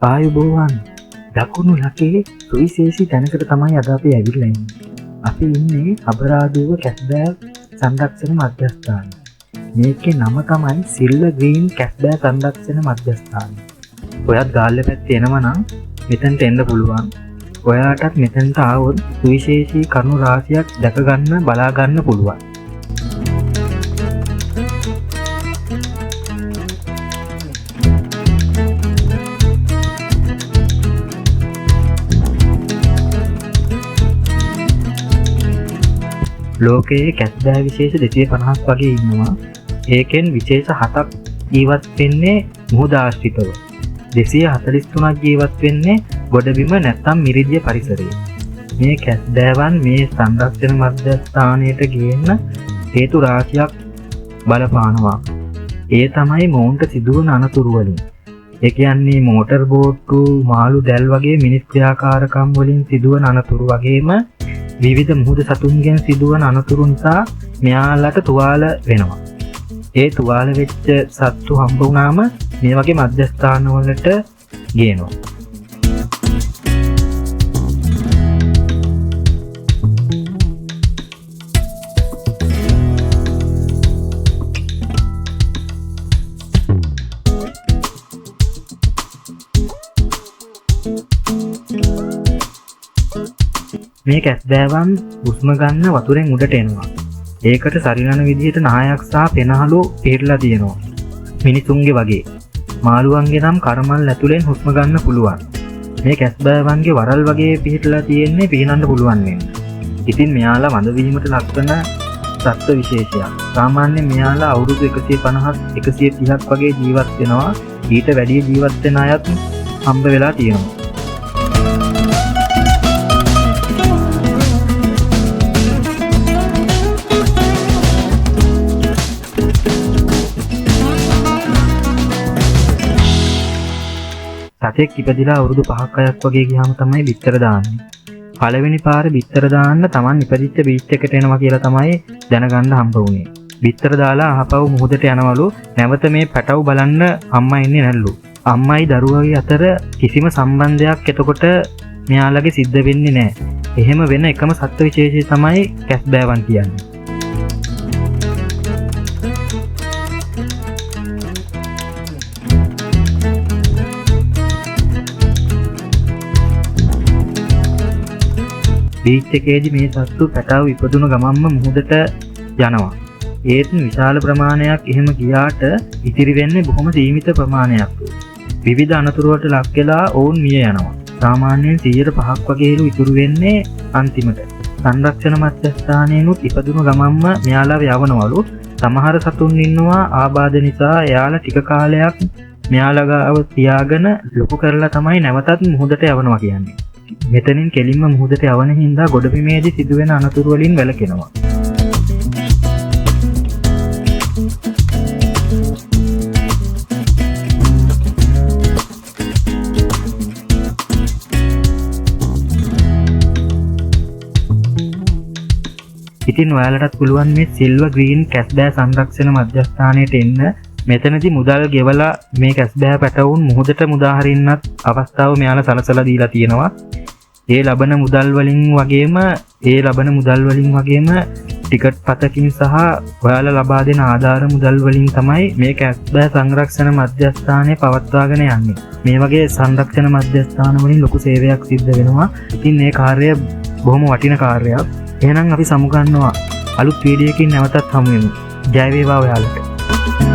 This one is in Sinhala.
ආයුබෝවන් දකුණු ලකේ සුවිශේෂී තැනකට තමයි අද අපි ඇවිල්ලා ඉන්නේ. අපි ඉන්නේ අබරාදුව කැස්බෑ සංරක්ෂණ මධ්‍යස්ථානය. මේකේ නම තමයි සිල්වර් ග්‍රීන් කැස්බෑ සංරක්ෂණ මධ්‍යස්ථානය. ඔයත් ගාල්ල පැත්තේ එනවා නම් මෙතනට එන්න පුළුවන්. ඔයාටත් මෙතනට ආවොත් සුවිශේෂී කරුණු රාශියක් දැක ගන්න බලා ගන්න පුළුවන්. ලෝකයේ කැස්බෑ විශේෂ 250ක් වගේ ඉන්නවා. ඒකෙන් විශේෂ 7ක් ජීවත් වෙන්නේ මුහුද ආශ්‍රිතව. 243ක් ජීවත් වෙන්නේ ගොඩබිම නැත්නම් මිරිදිය පරිසරයේ. මේ කැස්බෑවන් මේ සංරක්ෂණ මධ්‍යස්ථානයට ගේන්න හේතු රාශියක් බලපානවා. ඒ තමයි මොවුන්ට සිදුවන අනතුරු වලින්. ඒ කියන්නේ මෝටර් බෝට්ටු, මාළු දැල් වගේ මිනිස් ක්‍රියාකාරකම් වලින් සිදුවන අනතුරු වගේම විවිධ මුහුද සතුන්ගෙන් සිදුවන අනතුරු නිසා මෙයාලට තුවාල වෙනවා. ඒ තුවාල වෙච්ච සත්තු හම්බ වුණාම මේ වගේ මධ්‍යස්ථාන වලට ගේනවා. මේ කැස්බෑවන් හුස්ම ගන්න වතුරෙන් උඩට එනවා. ඒකට සරිලන විදිහට නායක් සහ පෙනහළු පිරලා තියෙනවා. මිනිසුන්ගේ වගේ. මාළුවන්ගේ නම් කර්මල් ඇතුලෙන් හුස්ම ගන්න පුළුවන්. මේ කැස්බෑවන්ගේ වරල් වගේ පිහිටලා තියෙන්නේ පිහිනන්න පුළුවන් වෙන්න. ඉතින් මෙයාලා වඳ වීමට ලක්වන සත්ත්ව විශේෂයක්. සාමාන්‍යයෙන් මෙයාලා අවුරුදු 150ක් 130ක් වගේ ජීවත් වෙනවා. ඊට වැඩි ජීවත් වෙන අයත් හම්බ වෙලා තියෙනවා. සතෙක් ඉපදිලා අවුරුදු 5ක් 6ක් වගේ ගියාම තමයි බිත්තර දාන්නේ. පළවෙනි පාරේ බිත්තර දාන්න Taman ඉපදිච්ච බීච් එකට එනවා කියලා තමයි දැනගන්න හම්බ වුණේ. බිත්තර දාලා අහපව මුහුදට යනවලු. නැවත මේ පැටව බලන්න අම්මා ඉන්නේ නැල්ලු. අම්මයි දරුවගේ අතර කිසිම සම්බන්ධයක් එතකොට මෙයාලගේ සිද්ධ වෙන්නේ නැහැ. එහෙම වෙන එකම සත්ත්ව විශේෂය තමයි කැස්බෑවන් කියන්නේ. බීච් එකේදී මේ සත්තු පැටව ඉපදුණු ගමන්ම මුහුදට යනවා. ඒත් විශාල ප්‍රමාණයක් එහෙම ගියාට ඉතිරි වෙන්නේ බොහොම සීමිත ප්‍රමාණයක්. විවිධ අනතුරු වලට ලක් වෙලා ඔවුන් මිය යනවා. සාමාන්‍යයෙන් 105ක් වගේලු ඉතුරු වෙන්නේ අන්තිමට. සංරක්ෂණ මධ්‍යස්ථානයේනුත් ඉපදුණු ගමන්ම මෙයාලා යවනවලු. සමහර සතුන් ඉන්නවා ආබාධ නිසා එයාලා ටික කාලයක් මෙයාලා ගාව තියාගෙන ලොකු කරලා තමයි නැවතත් මුහුදට යවනවා කියන්නේ. මෙතනින් කෙලින්ම මුහුදට යවන හින්දා ගොඩබිමේදී සිදුවෙන අනතුරු වලින් වැළකෙනවා. ඉතින් ඔයාලටත් පුළුවන් මේ සිල්වර් ග්‍රීන් කැස්බෑ සංරක්ෂණ මධ්‍යස්ථානයට එන්න. මෙතනදී මුදල් ගෙවලා මේ කැස්බෑ පැටවුන් මුහුදට මුදා හරින්නත් අවස්ථාව මෙයාලා සලසලා දීලා තියෙනවා. ඒ ලබන මුදල් වලින් වගේම ටිකට් පතකින් සහ ඔයාලා ලබා දෙන ආධාර මුදල් වලින් තමයි මේ කැස්බෑ සංරක්ෂණ මධ්‍යස්ථානය පවත්වාගෙන යන්නේ. මේ වගේ සංරක්ෂණ මධ්‍යස්ථාන වලින් ලොකු සේවයක් සිද්ධ වෙනවා. ඉතින් මේ කාර්යය බොහොම වටින කාර්යයක්. එහෙනම් අපි සමුගන්නවා අලුත් වීඩියෝ එකකින් නැවතත් හමු වෙමු. ජය වේවා ඔයාලට.